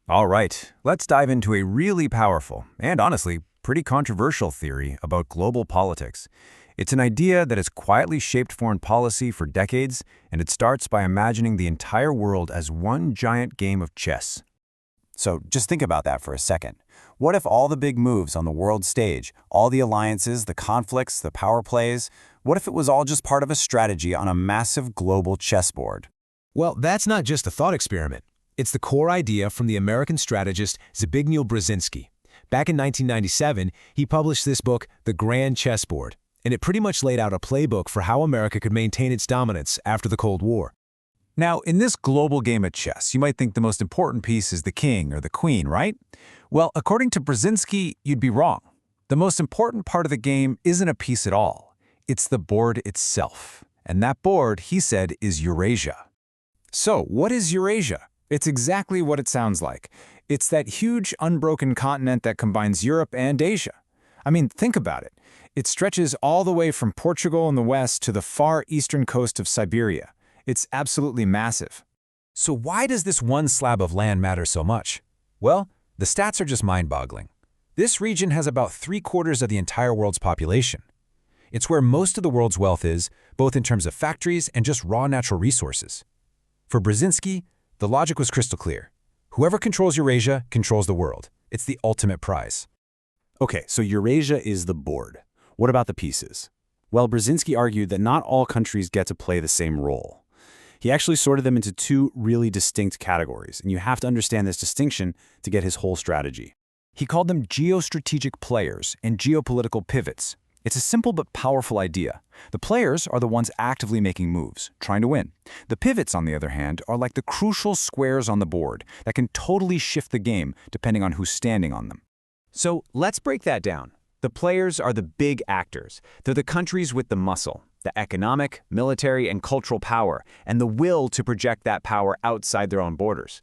All right, let's dive into a really powerful and honestly pretty controversial theory about global politics. It's an idea that has quietly shaped foreign policy for decades, and it starts by imagining the entire world as one giant game of chess. So just think about that for a second. What if all the big moves on the world stage, all the alliances, the conflicts, the power plays, what if it was all just part of a strategy on a massive global chessboard? Well, that's not just a thought experiment. It's the core idea from the American strategist Zbigniew Brzezinski. Back in 1997, he published this book, The Grand Chessboard, and it pretty much laid out a playbook for how America could maintain its dominance after the Cold War. Now, in this global game of chess, you might think the most important piece is the king or the queen, right? Well, according to Brzezinski, you'd be wrong. The most important part of the game isn't a piece at all. It's the board itself. And that board, he said, is Eurasia. So, what is Eurasia? It's exactly what it sounds like. It's that huge, unbroken continent that combines Europe and Asia. I mean, think about it. It stretches all the way from Portugal in the west to the far eastern coast of Siberia. It's absolutely massive. So why does this one slab of land matter so much? Well, the stats are just mind-boggling. This region has about 3/4 of the entire world's population. It's where most of the world's wealth is, both in terms of factories and just raw natural resources. For Brzezinski, the logic was crystal clear. Whoever controls Eurasia controls the world. It's the ultimate prize. Okay, so Eurasia is the board. What about the pieces? Well, Brzezinski argued that not all countries get to play the same role. He actually sorted them into two really distinct categories, and you have to understand this distinction to get his whole strategy. He called them geostrategic players and geopolitical pivots. It's a simple but powerful idea. The players are the ones actively making moves, trying to win. The pivots, on the other hand, are like the crucial squares on the board that can totally shift the game depending on who's standing on them. So let's break that down. The players are the big actors. They're the countries with the muscle, the economic, military, and cultural power, and the will to project that power outside their own borders.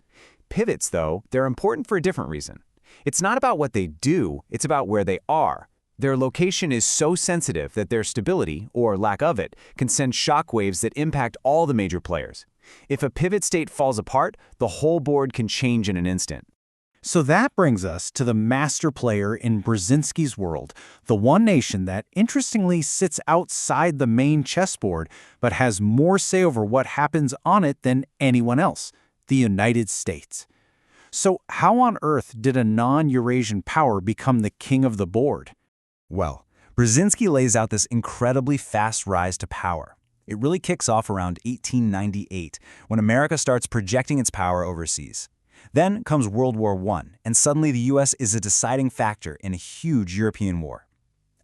Pivots, though, they're important for a different reason. It's not about what they do, it's about where they are. Their location is so sensitive that their stability, or lack of it, can send shockwaves that impact all the major players. If a pivot state falls apart, the whole board can change in an instant. So that brings us to the master player in Brzezinski's world, the one nation that, interestingly, sits outside the main chessboard but has more say over what happens on it than anyone else, the United States. So how on earth did a non-Eurasian power become the king of the board? Well, Brzezinski lays out this incredibly fast rise to power. It really kicks off around 1898, when America starts projecting its power overseas. Then comes World War I, and suddenly the US is a deciding factor in a huge European war.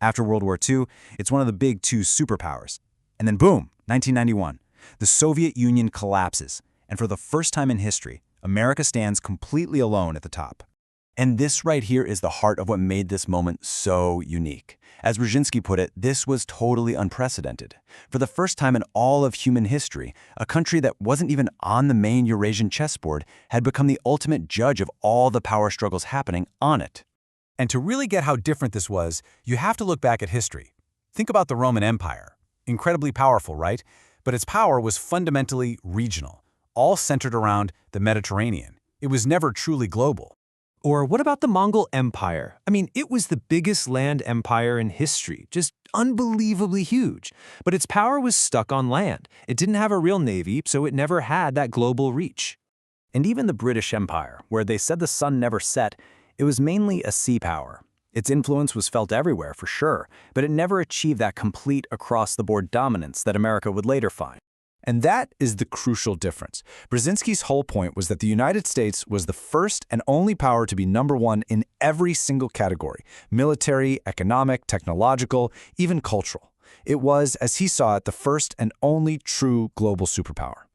After World War II, it's one of the big two superpowers. And then boom, 1991, the Soviet Union collapses, and for the first time in history, America stands completely alone at the top. And this right here is the heart of what made this moment so unique. As Brzezinski put it, this was totally unprecedented. For the first time in all of human history, a country that wasn't even on the main Eurasian chessboard had become the ultimate judge of all the power struggles happening on it. And to really get how different this was, you have to look back at history. Think about the Roman Empire. Incredibly powerful, right? But its power was fundamentally regional, all centered around the Mediterranean. It was never truly global. Or what about the Mongol Empire? I mean, it was the biggest land empire in history, just unbelievably huge. But its power was stuck on land. It didn't have a real navy, so it never had that global reach. And even the British Empire, where they said the sun never set, it was mainly a sea power. Its influence was felt everywhere, for sure, but it never achieved that complete across-the-board dominance that America would later find. And that is the crucial difference. Brzezinski's whole point was that the United States was the first and only power to be number one in every single category: military, economic, technological, even cultural. It was, as he saw it, the first and only true global superpower.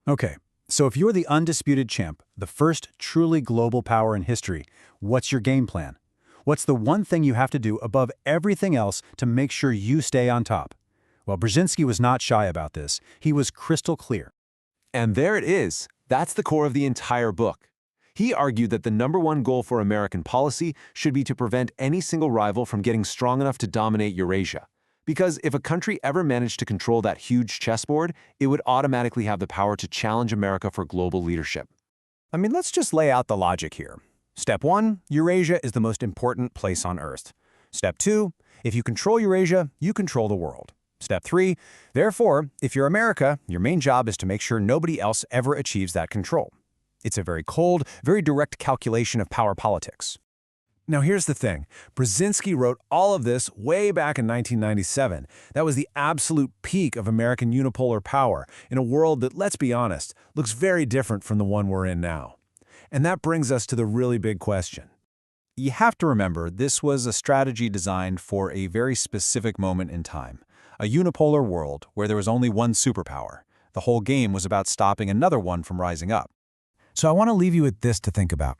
Okay, so if you're the undisputed champ, the first truly global power in history, what's your game plan? What's the one thing you have to do above everything else to make sure you stay on top? Well, Brzezinski was not shy about this. He was crystal clear. And there it is. That's the core of the entire book. He argued that the #1 goal for American policy should be to prevent any single rival from getting strong enough to dominate Eurasia. Because if a country ever managed to control that huge chessboard, it would automatically have the power to challenge America for global leadership. I mean, let's just lay out the logic here. Step 1, Eurasia is the most important place on Earth. Step 2, if you control Eurasia, you control the world. Step 3, therefore, if you're America, your main job is to make sure nobody else ever achieves that control. It's a very cold, very direct calculation of power politics. Now here's the thing. Brzezinski wrote all of this way back in 1997. That was the absolute peak of American unipolar power in a world that, let's be honest, looks very different from the one we're in now. And that brings us to the really big question. You have to remember, this was a strategy designed for a very specific moment in time. A unipolar world where there was only one superpower. The whole game was about stopping another one from rising up. So I want to leave you with this to think about.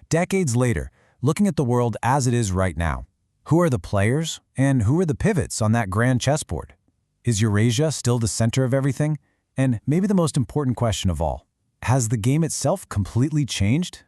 Decades later, looking at the world as it is right now, who are the players and who are the pivots on that grand chessboard? Is Eurasia still the center of everything? And maybe the most important question of all, has the game itself completely changed?